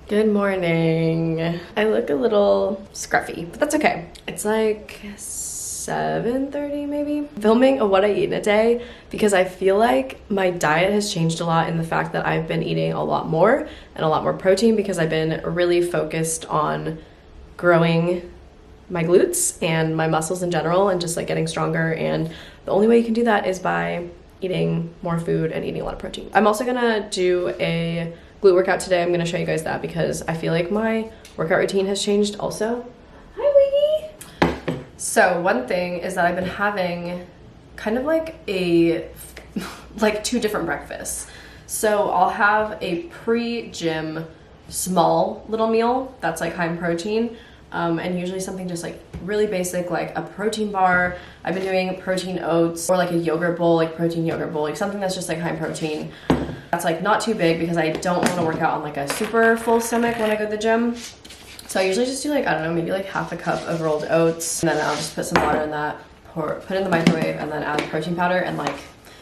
Good morning. I look a little scruffy, but that's okay. It's like 7:30 maybe. Filming a what I eat in a day because I feel like my diet has changed a lot in the fact that I've been eating a lot more and a lot more protein because I've been really focused on growing my glutes and my muscles in general and just like getting stronger, and the only way you can do that is by eating more food and eating a lot of protein. I'm also gonna do a glute workout today. I'm gonna show you guys that because I feel like my workout routine has changed also. Hi, Wiggy! So one thing is that I've been having kind of like two different breakfasts. So I'll have a pre-gym small little meal that's like high in protein, and usually something just like really basic, like a protein bar. I've been doing protein oats or like a yogurt bowl, like protein yogurt bowl, like something that's just like high in protein. That's like not too big because I don't want to work out on like a super full stomach when I go to the gym. So I usually just do like, I don't know, maybe like half a cup of rolled oats, and then I'll just put some water in that, put it in the microwave, and then add protein powder. And like,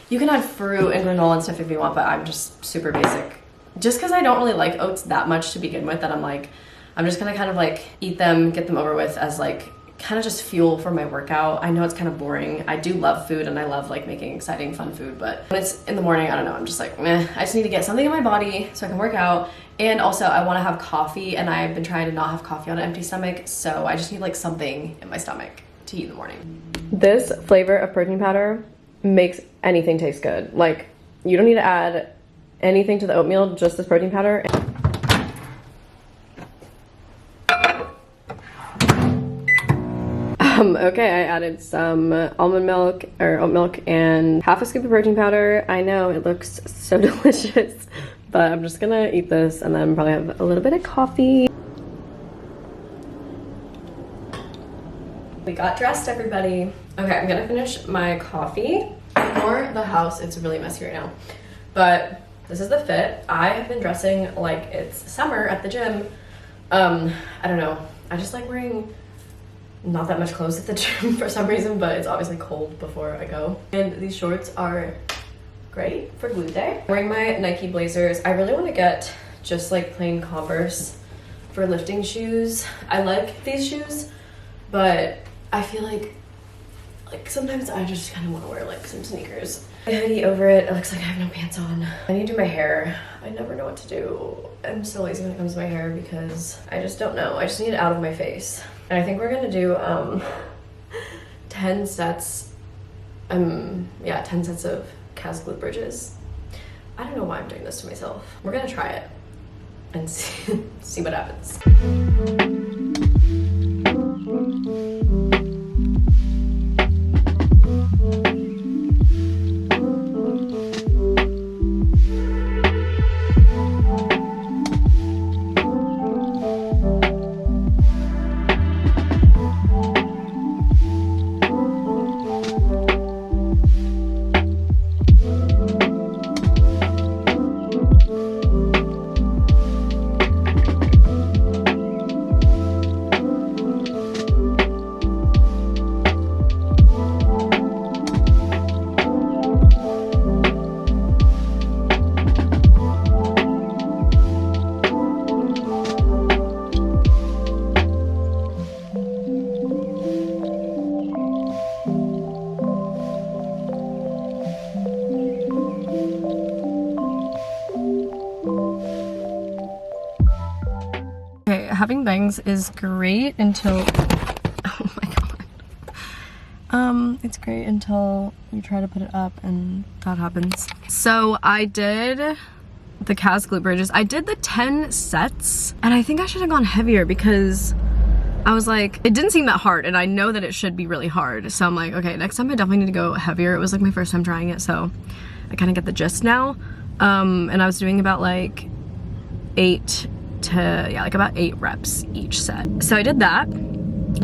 you can add fruit and granola and stuff if you want, but I'm just super basic. Just because I don't really like oats that much to begin with, that I'm like, I'm just gonna kind of like eat them, get them over with as like kind of just fuel for my workout. I know it's kind of boring. I do love food and I love like making exciting, fun food, but when it's in the morning, I don't know, I'm just like, meh. I just need to get something in my body so I can work out. And also I want to have coffee, and I've been trying to not have coffee on an empty stomach, so I just need like something in my stomach to eat in the morning. This flavor of protein powder makes anything taste good. Like, you don't need to add anything to the oatmeal, just this protein powder. Okay, I added some almond milk or oat milk and half a scoop of protein powder. I know it looks so delicious, but I'm just gonna eat this and then probably have a little bit of coffee. We got dressed, everybody. Okay, I'm gonna finish my coffee. Ignore the house, it's really messy right now. But this is the fit. I have been dressing like it's summer at the gym. I don't know. I just like wearing not that much clothes at the gym for some reason, but it's obviously cold before I go. And these shorts are great for glute day. I'm wearing my Nike blazers. I really want to get just like plain Converse for lifting shoes. I like these shoes, but I feel like sometimes I just kind of want to wear like some sneakers. My hoodie over it. It looks like I have no pants on. I need to do my hair. I never know what to do. I'm so lazy when it comes to my hair because I just don't know. I just need it out of my face. And I think we're gonna do 10 sets. 10 sets of calves glute bridges. I don't know why I'm doing this to myself. We're gonna try it and see what happens. Having bangs is great until, oh my god. It's great until you try to put it up and that happens. So I did the calves glute bridges. I did the 10 sets, and I think I should have gone heavier because I was like, it didn't seem that hard, and I know that it should be really hard. So I'm like, okay, next time I definitely need to go heavier. It was like my first time trying it, so I kind of get the gist now. And I was doing about like 8 reps each set. So I did that,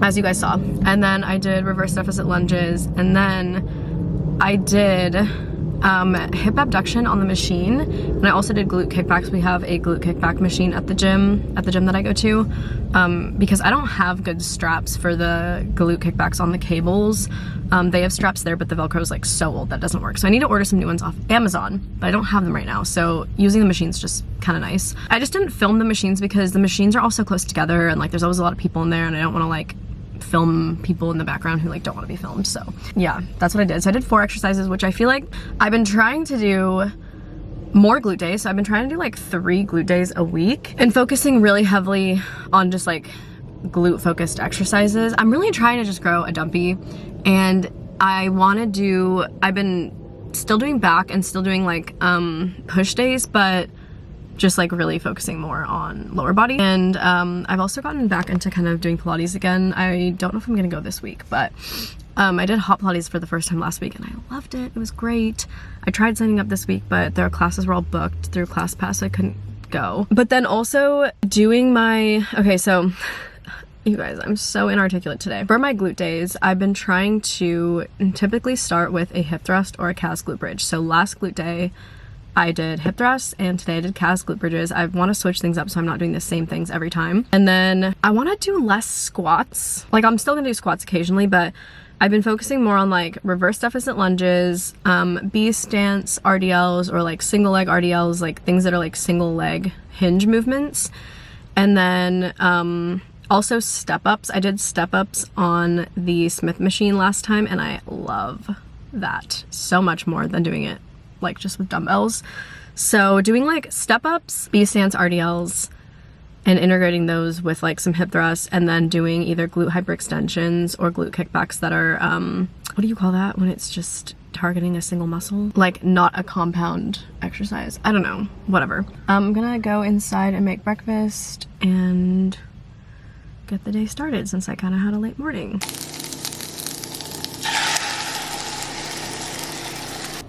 as you guys saw, and then I did reverse deficit lunges, and then I did hip abduction on the machine, and I also did glute kickbacks. We have a glute kickback machine at the gym that I go to, because I don't have good straps for the glute kickbacks on the cables. They have straps there, but the Velcro is like so old that doesn't work. So I need to order some new ones off Amazon, but I don't have them right now. So using the machine's just kind of nice. I just didn't film the machines because the machines are all so close together, and like there's always a lot of people in there, and I don't want to like film people in the background who like don't want to be filmed. So yeah, that's what I did. So I did 4 exercises, which I feel like I've been trying to do more glute days. So I've been trying to do like 3 glute days a week and focusing really heavily on just like glute focused exercises. I'm really trying to just grow a dumpy, and I want to do, I've been still doing back and still doing like push days, but just like really focusing more on lower body. And I've also gotten back into kind of doing Pilates again. I don't know if I'm gonna go this week, but I did hot Pilates for the first time last week and I loved it. It was great. I tried signing up this week, but their classes were all booked through ClassPass, so I couldn't go. But then also doing my, okay, so you guys, I'm so inarticulate today. For my glute days, I've been trying to typically start with a hip thrust or a calves glute bridge. So last glute day, I did hip thrusts, and today I did calves glute bridges. I want to switch things up so I'm not doing the same things every time. And then I want to do less squats. Like I'm still gonna do squats occasionally, but I've been focusing more on like reverse deficit lunges, B stance RDLs, or like single leg RDLs, like things that are like single leg hinge movements. And then also step ups. I did step ups on the Smith machine last time, and I love that so much more than doing it like just with dumbbells. So doing like step ups, B stance RDLs, and integrating those with like some hip thrusts, and then doing either glute hyperextensions or glute kickbacks that are what do you call that when it's just targeting a single muscle, like not a compound exercise? I don't know, whatever. I'm gonna go inside and make breakfast and get the day started since I kind of had a late morning.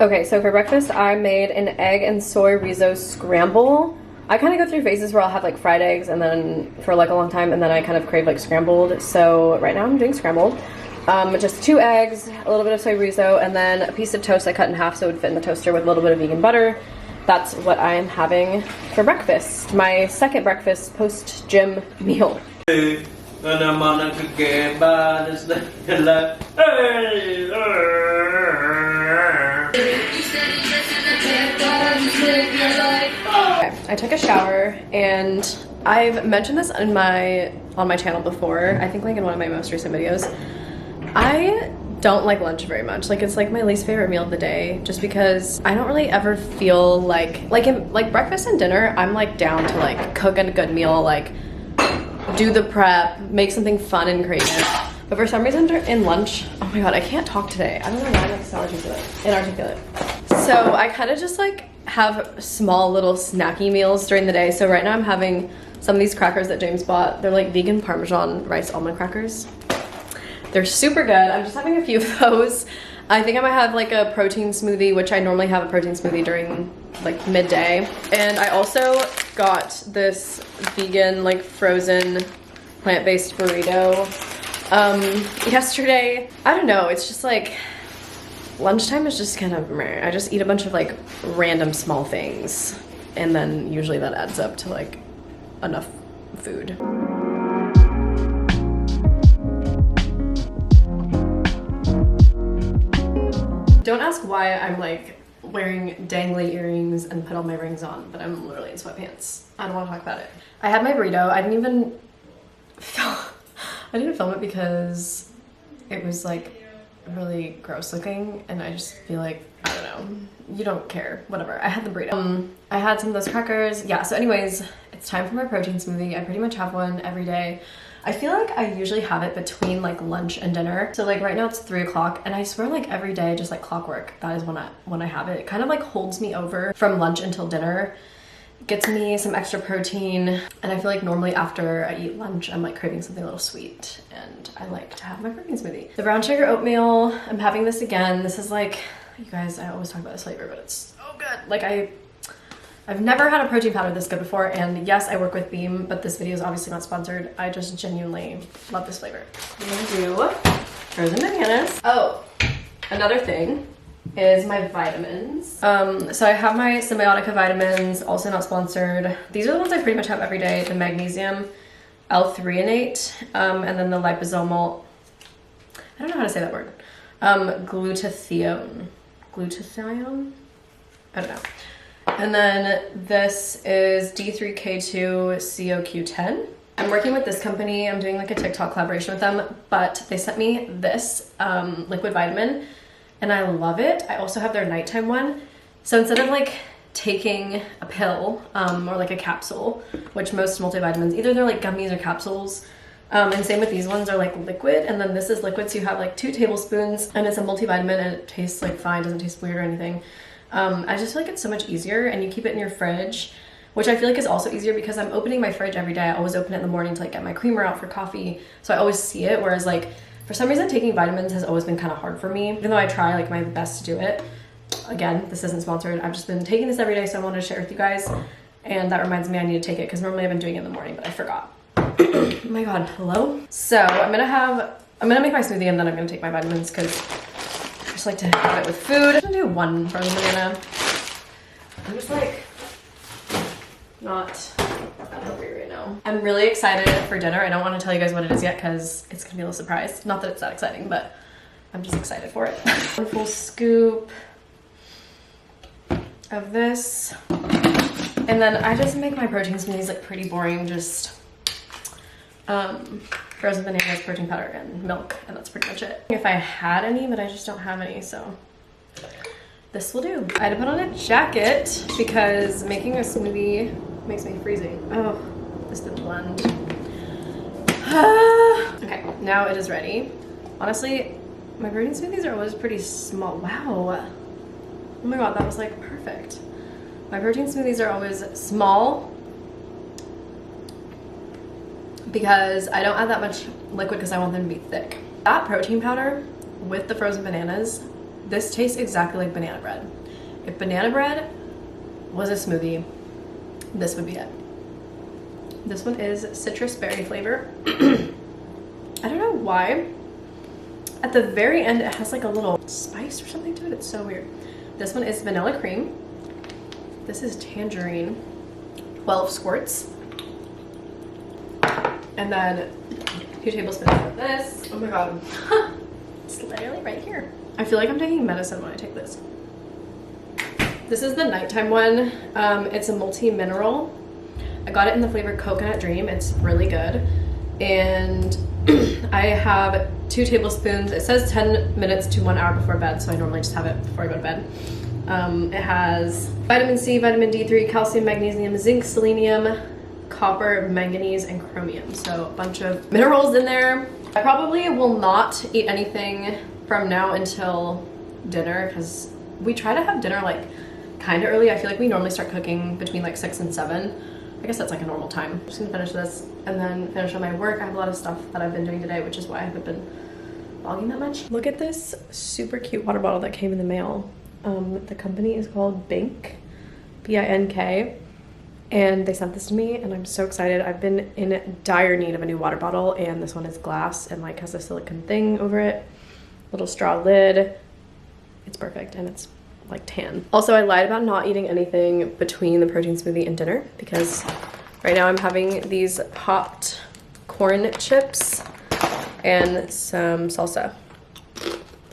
Okay, so for breakfast, I made an egg and soy riso scramble. I kind of go through phases where I'll have like fried eggs and then for like a long time, and then I kind of crave like scrambled. So right now I'm doing scrambled. Just 2 eggs, a little bit of soy riso, and then a piece of toast I cut in half so it would fit in the toaster with a little bit of vegan butter. That's what I am having for breakfast. My second breakfast post-gym meal. I took a shower, and I've mentioned this on my channel before, I think like in one of my most recent videos. I don't like lunch very much. Like it's like my least favorite meal of the day, just because I don't really ever feel like breakfast and dinner, I'm like down to like cook a good meal, like do the prep, make something fun and creative. But for some reason in lunch, oh my god, I can't talk today. I don't know why I'm so inarticulate. So I kind of just like have small little snacky meals during the day. So right now I'm having some of these crackers that James bought. They're like vegan Parmesan rice almond crackers. They're super good. I'm just having a few of those. I think I might have like a protein smoothie, which I normally have a protein smoothie during like midday. And I also got this vegan like frozen plant-based burrito yesterday. I don't know, it's just like lunchtime is just kind of meh. I just eat a bunch of like random small things, and then usually that adds up to like enough food. Don't ask why I'm like wearing dangly earrings and put all my rings on, but I'm literally in sweatpants. I don't want to talk about it. I had my burrito. I didn't film it because it was like really gross looking, and I just feel like, I don't know, you don't care, whatever. I had the burrito. I had some of those crackers. Yeah, so anyways, it's time for my protein smoothie. I pretty much have one every day. I feel like I usually have it between like lunch and dinner. So like right now it's 3 o'clock, and I swear like every day, just like clockwork, that is when I have it. It kind of like holds me over from lunch until dinner. Gets me some extra protein, and I feel like normally after I eat lunch, I'm like craving something a little sweet, and I like to have my protein smoothie. The brown sugar oatmeal, I'm having this again. This is like, you guys, I always talk about this flavor, but it's so good. Like I've never had a protein powder this good before, and yes, I work with Beam, but this video is obviously not sponsored. I just genuinely love this flavor. I'm gonna do frozen bananas. Oh, another thing, is my vitamins. So I have my Symbiotica vitamins, also not sponsored. These are the ones I pretty much have every day. The magnesium L-threonate, and then the liposomal, I don't know how to say that word, glutathione, I don't know. And then this is D3K2 COQ10. I'm working with this company. I'm doing like a TikTok collaboration with them, but they sent me this liquid vitamin and I love it. I also have their nighttime one. So instead of like taking a pill or like a capsule, which most multivitamins, either they're like gummies or capsules, and same with these ones are like liquid, and then this is liquid, so you have like 2 tablespoons and it's a multivitamin and it tastes like fine, doesn't taste weird or anything. I just feel like it's so much easier, and you keep it in your fridge, which I feel like is also easier because I'm opening my fridge every day. I always open it in the morning to like get my creamer out for coffee, so I always see it, whereas like for some reason taking vitamins has always been kind of hard for me, even though I try like my best to do it. Again, this isn't sponsored. I've just been taking this every day, so I wanted to share with you guys, and that reminds me I need to take it because normally I've been doing it in the morning, but I forgot. Oh my god, hello? So I'm gonna make my smoothie and then I'm gonna take my vitamins because I just like to have it with food. I'm gonna do 1 frozen banana. I'm just like not hungry right now. I'm really excited for dinner. I don't want to tell you guys what it is yet because it's gonna be a little surprise. Not that it's that exciting, but I'm just excited for it. 1 full scoop of this. And then I just make my protein smoothies like pretty boring, just frozen bananas, protein powder, and milk, and that's pretty much it. If I had any, but I just don't have any, so this will do. I had to put on a jacket because making a smoothie makes me freezing. Oh, this didn't blend. Okay, now it is ready. Honestly, my protein smoothies are always pretty small. Wow. Oh my god, that was like perfect. My protein smoothies are always small because I don't add that much liquid because I want them to be thick. That protein powder with the frozen bananas, this tastes exactly like banana bread. If banana bread was a smoothie, this would be it. This one is citrus berry flavor. I don't know why. At the very end, it has like a little spice or something to it. It's so weird. This one is vanilla cream. This is tangerine. 12 squirts. And then 2 tablespoons of this. Oh my god. It's literally right here. I feel like I'm taking medicine when I take this. This is the nighttime one. It's a multi-mineral. I got it in the flavor Coconut Dream. It's really good. And I have 2 tablespoons. It says 10 minutes to 1 hour before bed, so I normally just have it before I go to bed. It has vitamin C, vitamin D3, calcium, magnesium, zinc, selenium, copper, manganese, and chromium. So a bunch of minerals in there. I probably will not eat anything from now until dinner because we try to have dinner like kind of early. I feel like we normally start cooking between like 6 and 7. I guess that's like a normal time. I'm just gonna finish this and then finish on my work. I have a lot of stuff that I've been doing today, which is why I haven't been vlogging that much. Look at this super cute water bottle that came in the mail. The company is called Bink, B-I-N-K. And they sent this to me and I'm so excited. I've been in dire need of a new water bottle, and this one is glass and like has a silicone thing over it. Little straw lid. It's perfect and it's like tan. Also, I lied about not eating anything between the protein smoothie and dinner because right now I'm having these popped corn chips and some salsa.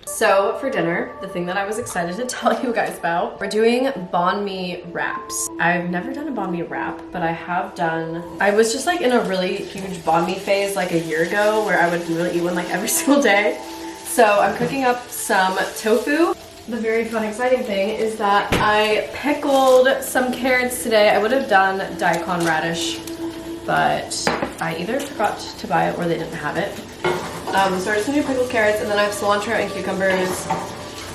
So for dinner, the thing that I was excited to tell you guys about, we're doing banh mi wraps. I've never done a banh mi wrap, but I have done, I was just like in a really huge banh mi phase like a year ago where I would really eat one like every single day. So I'm cooking up some tofu. The very fun, exciting thing is that I pickled some carrots today. I would have done daikon radish, but I either forgot to buy it or they didn't have it. So I'm just gonna do pickled carrots, and then I have cilantro and cucumbers,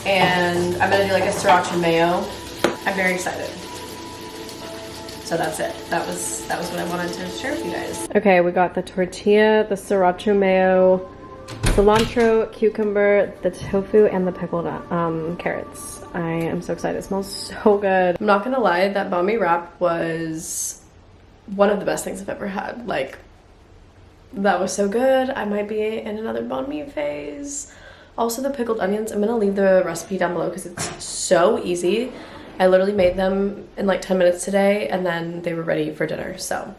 and I'm gonna do like a sriracha mayo. I'm very excited. So that's it. That was what I wanted to share with you guys. Okay, we got the tortilla, the sriracha mayo, cilantro, cucumber, the tofu, and the pickled carrots. I am so excited. It smells so good. I'm not gonna lie, that banh mi wrap was one of the best things I've ever had. Like, that was so good. I might be in another banh mi phase, Also the pickled onions, I'm gonna leave the recipe down below because it's so easy. I literally made them in like 10 minutes today and then they were ready for dinner. So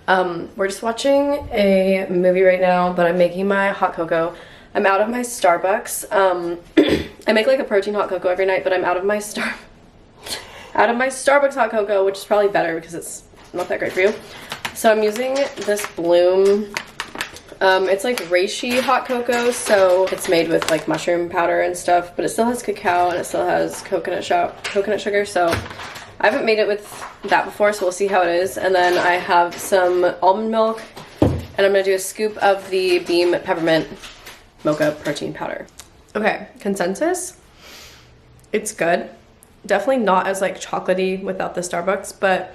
we're just watching a movie right now, but I'm making my hot cocoa. I'm out of my Starbucks. I make like a protein hot cocoa every night, but I'm out of my Starbucks hot cocoa, which is probably better because it's not that great for you. So I'm using this Bloom. It's like reishi hot cocoa, so it's made with like mushroom powder and stuff, but it still has cacao and it still has coconut sugar, so I haven't made it with that before, so we'll see how it is. And then I have some almond milk, and I'm gonna do a scoop of the Beam Peppermint Mocha Protein Powder. Okay, consensus, it's good. Definitely not as like chocolatey without the Starbucks, but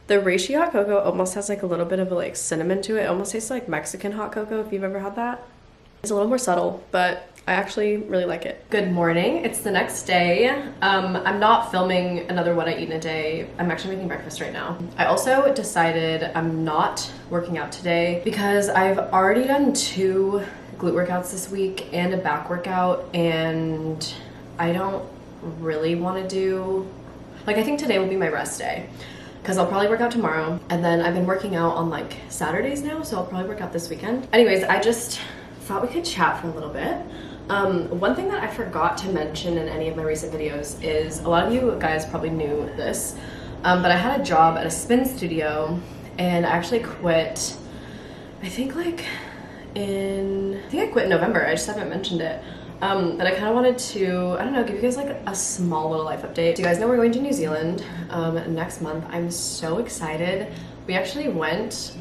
the reishi hot cocoa almost has like a little bit of a like cinnamon to it. It almost tastes like Mexican hot cocoa if you've ever had that. It's a little more subtle, but I actually really like it. Good morning, it's the next day. I'm not filming another what I eat in a day. I'm actually making breakfast right now. I also decided I'm not working out today because I've already done 2 glute workouts this week and a back workout, and I don't really want to do, like, I think today will be my rest day because I'll probably work out tomorrow, and then I've been working out on like Saturdays now, so I'll probably work out this weekend. Anyways, I just thought we could chat for a little bit. One thing that I forgot to mention in any of my recent videos is, a lot of you guys probably knew this, but I had a job at a spin studio, and I actually quit, I think I quit in November. I just haven't mentioned it. But I kind of wanted to, I don't know, give you guys like a small little life update. So you guys know we're going to New Zealand next month. I'm so excited. We actually went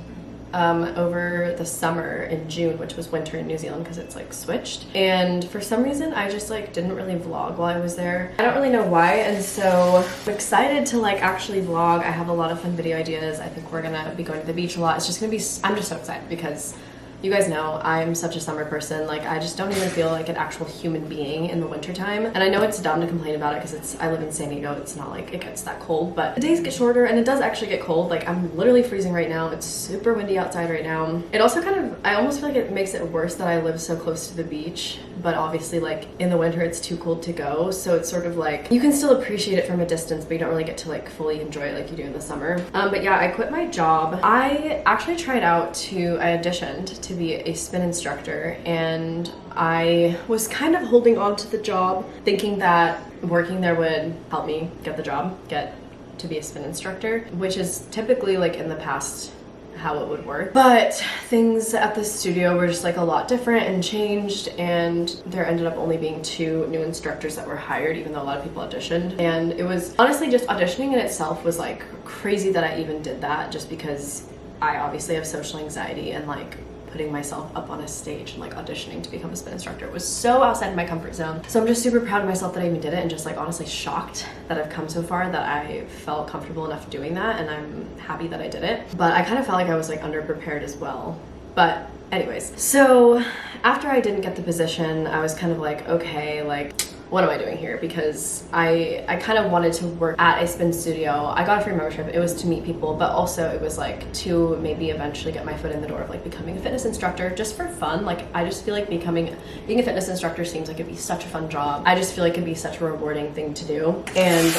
over the summer in June, which was winter in New Zealand because it's like switched. And for some reason, I just like didn't really vlog while I was there. I don't really know why, and so I'm excited to like actually vlog. I have a lot of fun video ideas. I think we're gonna be going to the beach a lot. It's just gonna be, I'm just so excited because you guys know I'm such a summer person. Like, I just don't even feel like an actual human being in the wintertime. And I know it's dumb to complain about it because I live in San Diego. It's not like it gets that cold, but the days get shorter and it does actually get cold. Like, I'm literally freezing right now. It's super windy outside right now. It also I almost feel like it makes it worse that I live so close to the beach, but obviously like in the winter it's too cold to go. So it's sort of like, you can still appreciate it from a distance, but you don't really get to like fully enjoy it like you do in the summer. But yeah, I quit my job. I actually tried out I auditioned to be a spin instructor, and I was kind of holding on to the job thinking that working there would help me get the job, get to be a spin instructor, which is typically like in the past how it would work. But things at the studio were just like a lot different and changed, and there ended up only being 2 new instructors that were hired, even though a lot of people auditioned. And it was honestly, just auditioning in itself was like crazy that I even did that, just because I obviously have social anxiety, and like putting myself up on a stage and like auditioning to become a spin instructor was so outside of my comfort zone. So I'm just super proud of myself that I even did it, and just like honestly shocked that I've come so far, that I felt comfortable enough doing that, and I'm happy that I did it. But I kind of felt like I was like underprepared as well. But anyways, so after I didn't get the position, I was kind of like, okay, like, what am I doing here? Because I kind of wanted to work at a spin studio. I got a free membership. It was to meet people, but also it was like to maybe eventually get my foot in the door of like becoming a fitness instructor just for fun. Like, I just feel like being a fitness instructor seems like it'd be such a fun job. I just feel like it'd be such a rewarding thing to do. And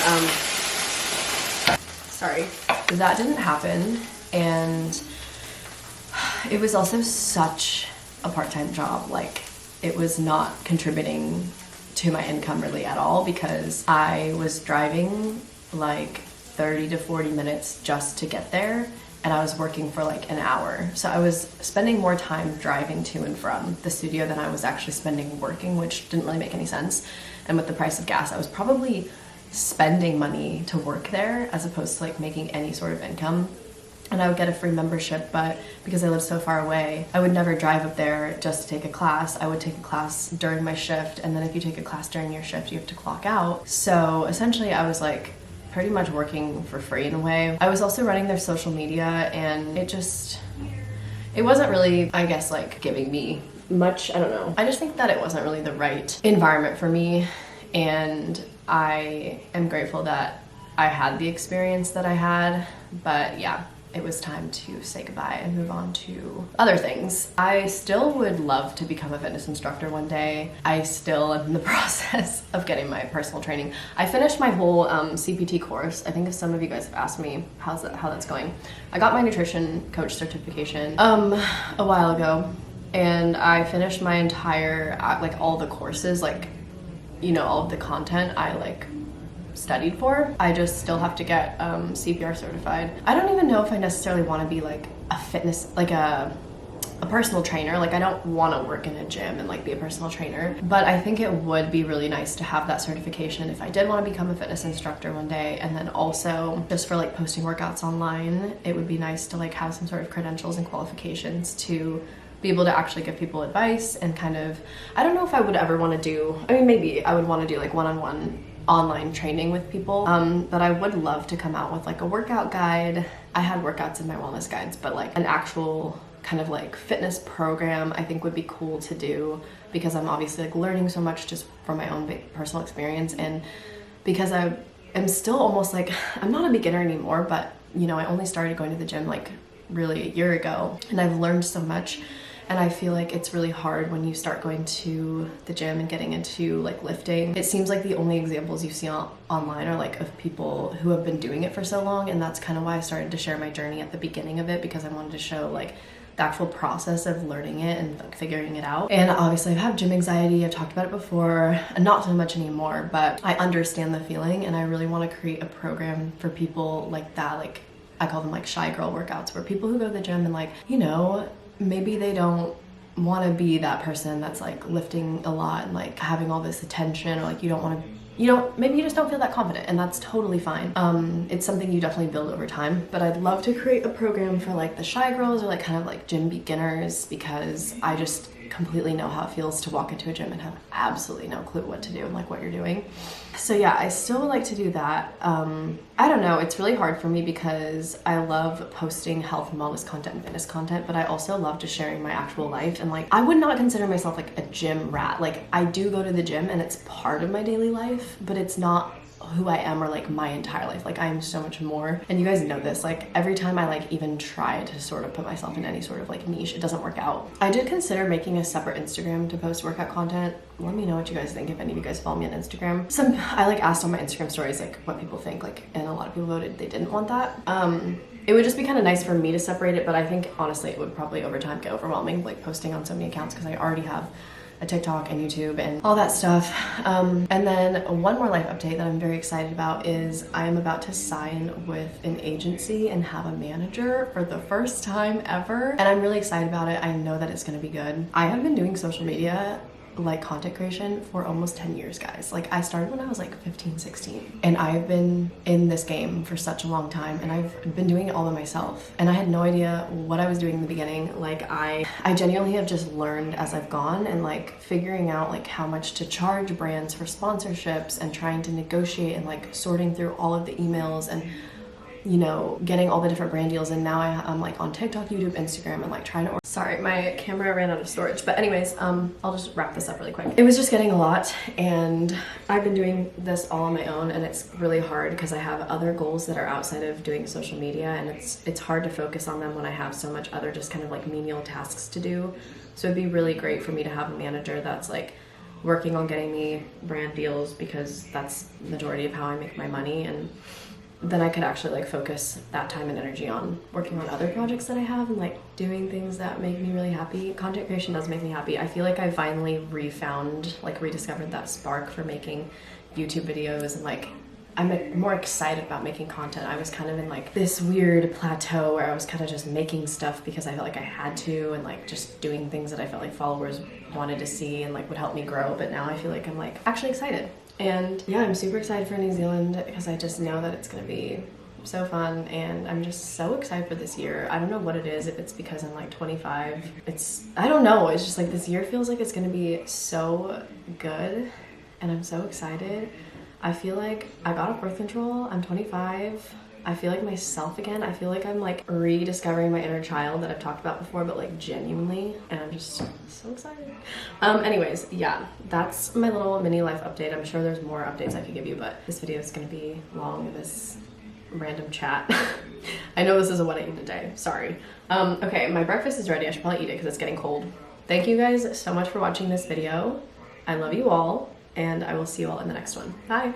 sorry, that didn't happen. And it was also such a part-time job. Like, it was not contributing to my income really at all, because I was driving like 30 to 40 minutes just to get there, and I was working for like an hour. So I was spending more time driving to and from the studio than I was actually spending working, which didn't really make any sense. And with the price of gas, I was probably spending money to work there as opposed to like making any sort of income. And I would get a free membership, but because I live so far away, I would never drive up there just to take a class. I would take a class during my shift, and then if you take a class during your shift, you have to clock out. So essentially I was like pretty much working for free in a way. I was also running their social media, and it wasn't really, I guess, like giving me much, I don't know. I just think that it wasn't really the right environment for me, and I am grateful that I had the experience that I had. But yeah, it was time to say goodbye and move on to other things. I still would love to become a fitness instructor one day. I still am in the process of getting my personal training. I finished my whole CPT course. I think if some of you guys have asked me how that's going. I got my nutrition coach certification a while ago, and I finished my entire like all the courses, like, you know, all of the content I like studied for. I just still have to get CPR certified. I don't even know if I necessarily want to be like a fitness, like a personal trainer. Like, I don't want to work in a gym and like be a personal trainer, but I think it would be really nice to have that certification if I did want to become a fitness instructor one day. And then also just for like posting workouts online, it would be nice to like have some sort of credentials and qualifications to be able to actually give people advice and kind of, I don't know if I would ever want to do, I mean, maybe I would want to do like one-on-one online training with people, but I would love to come out with like a workout guide. I had workouts in my wellness guides, but like an actual kind of like fitness program I think would be cool to do, because I'm obviously like learning so much just from my own personal experience, and because I am still almost like, I'm not a beginner anymore, but you know, I only started going to the gym like really a year ago, and I've learned so much. And I feel like it's really hard when you start going to the gym and getting into like lifting. It seems like the only examples you see online are like of people who have been doing it for so long, and that's kind of why I started to share my journey at the beginning of it, because I wanted to show like the actual process of learning it and like figuring it out. And obviously I've had gym anxiety, I've talked about it before, and not so much anymore, but I understand the feeling, and I really want to create a program for people like that. Like, I call them like shy girl workouts, where people who go to the gym and like, you know, maybe they don't want to be that person that's like lifting a lot and like having all this attention, or like maybe you just don't feel that confident, and that's totally fine. It's something you definitely build over time, but I'd love to create a program for like the shy girls or like kind of like gym beginners, because I just completely know how it feels to walk into a gym and have absolutely no clue what to do and like what you're doing. So yeah, I still would like to do that. I don't know, it's really hard for me because I love posting health and wellness content and fitness content, but I also love just sharing my actual life. And like, I would not consider myself like a gym rat. Like, I do go to the gym and it's part of my daily life, but it's not who I am or like my entire life. Like, I am so much more, and you guys know this. Like, every time I like even try to sort of put myself in any sort of like niche, it doesn't work out. I did consider making a separate Instagram to post workout content. Let me know what you guys think if any of you guys follow me on Instagram. I like asked on my Instagram stories like what people think, like, and a lot of people voted they didn't want that. It would just be kind of nice for me to separate it, but I think honestly it would probably over time get overwhelming, like posting on so many accounts, because I already have a TikTok and YouTube and all that stuff. And then one more life update that I'm very excited about is I am about to sign with an agency and have a manager for the first time ever. And I'm really excited about it. I know that it's gonna be good. I have been doing social media, like content creation, for almost 10 years, guys. Like, I started when I was like 15, 16, and I've been in this game for such a long time, and I've been doing it all by myself, and I had no idea what I was doing in the beginning. Like, I genuinely have just learned as I've gone, and like figuring out like how much to charge brands for sponsorships, and trying to negotiate, and like sorting through all of the emails, and you know, getting all the different brand deals. And now I'm like on TikTok, YouTube, Instagram, and like trying to sorry, my camera ran out of storage, but anyways, I'll just wrap this up really quick. It was just getting a lot, and I've been doing this all on my own, and it's really hard because I have other goals that are outside of doing social media, and it's hard to focus on them when I have so much other just kind of like menial tasks to do. So it'd be really great for me to have a manager that's like working on getting me brand deals, because that's the majority of how I make my money, and then I could actually like focus that time and energy on working on other projects that I have and like doing things that make me really happy. Content creation does make me happy. I feel like I finally rediscovered that spark for making YouTube videos, and like I'm more excited about making content. I was kind of in like this weird plateau where I was kind of just making stuff because I felt like I had to, and like just doing things that I felt like followers wanted to see and like would help me grow. But now I feel like I'm like actually excited. And yeah, I'm super excited for New Zealand because I just know that it's gonna be so fun, and I'm just so excited for this year. I don't know what it is, if it's because I'm like 25. I don't know, it's just like this year feels like it's gonna be so good, and I'm so excited. I feel like I got off birth control, I'm 25. I feel like myself again. I feel like I'm like rediscovering my inner child that I've talked about before, but like genuinely, and I'm just so excited. Anyways, yeah, that's my little mini life update. I'm sure there's more updates I could give you, but this video is gonna be long. This random chat. I know this isn't what I eat today, sorry. Okay, my breakfast is ready. I should probably eat it because it's getting cold. Thank you guys so much for watching this video. I love you all, and I will see you all in the next one. Bye.